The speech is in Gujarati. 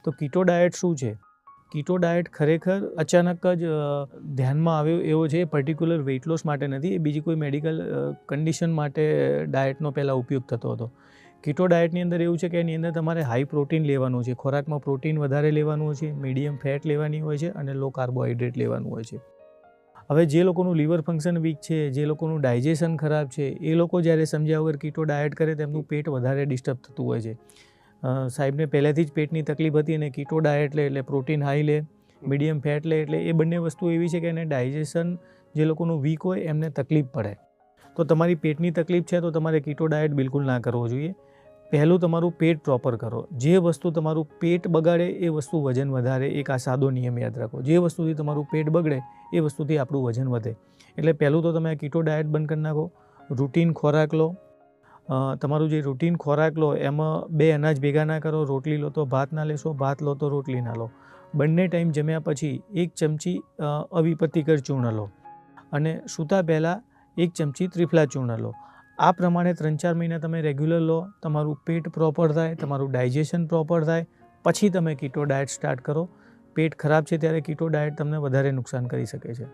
તો કીટો ડાયટ શું છે? કીટો ડાયટ ખરેખર અચાનક જ ધ્યાનમાં આવ્યો એવો છે. પર્ટિક્યુલર વેઇટ લોસ માટે નથી, એ બીજી કોઈ મેડિકલ કન્ડિશન માટે ડાયટનો પહેલાં ઉપયોગ થતો હતો. કીટો ડાયટની અંદર એવું છે કે એની અંદર તમારે હાઈ પ્રોટીન લેવાનું છે, ખોરાકમાં પ્રોટીન વધારે લેવાનું હોય છે, મીડિયમ ફેટ લેવાની હોય છે અને લો કાર્બોહાઈડ્રેટ લેવાનું હોય છે. હવે જે લોકોનું લીવર ફંક્શન વીક છે, જે લોકોનું ડાયજેશન ખરાબ છે, એ લોકો જ્યારે સમજ્યા વગર કીટો ડાયટ કરે તેમનું પેટ વધારે ડિસ્ટર્બ થતું હોય છે. સાહેબને પહેલેથી જ પેટની તકલીફ હતી અને કીટો ડાયટ લે એટલે પ્રોટીન હાઈ લે, મીડિયમ ફેટ લે, એટલે એ બંને વસ્તુ એવી છે કે એને ડાયજેશન જે લોકોનું વીક હોય એમને તકલીફ પડે. તો તમારી પેટની તકલીફ છે તો તમારે કીટો ડાયટ બિલકુલ ના કરવો જોઈએ. પહેલું તમારું પેટ પ્રોપર કરો. જે વસ્તુ તમારું પેટ બગાડે એ વસ્તુ વજન વધારે. એક આ સાદો નિયમ યાદ રાખો, જે વસ્તુથી તમારું પેટ બગડે એ વસ્તુથી આપણું વજન વધે. એટલે પહેલું તો તમે કીટો ડાયટ બંધ કરી નાખો. રૂટીન ખોરાક લો. તમારું જે રૂટીન ખોરાક લો એમાં 2 અનાજ ભેગા ના કરો. રોટલી લો તો ભાત ના લેશો, ભાત લો તો રોટલી ના લો. બંને ટાઈમ જમ્યા પછી 1 ચમચી અવિપતિકર ચૂર્ણ લો અને સૂતા પહેલાં 1 ચમચી ત્રિફલા ચૂર્ણ લો. આ પ્રમાણે 3-4 મહિના તમે રેગ્યુલર લો. તમારું પેટ પ્રોપર થાય, તમારું ડાયજેશન પ્રોપર થાય, પછી તમે કીટો ડાયટ સ્ટાર્ટ કરો. પેટ ખરાબ છે ત્યારે કીટો ડાયટ તમને વધારે નુકસાન કરી શકે છે.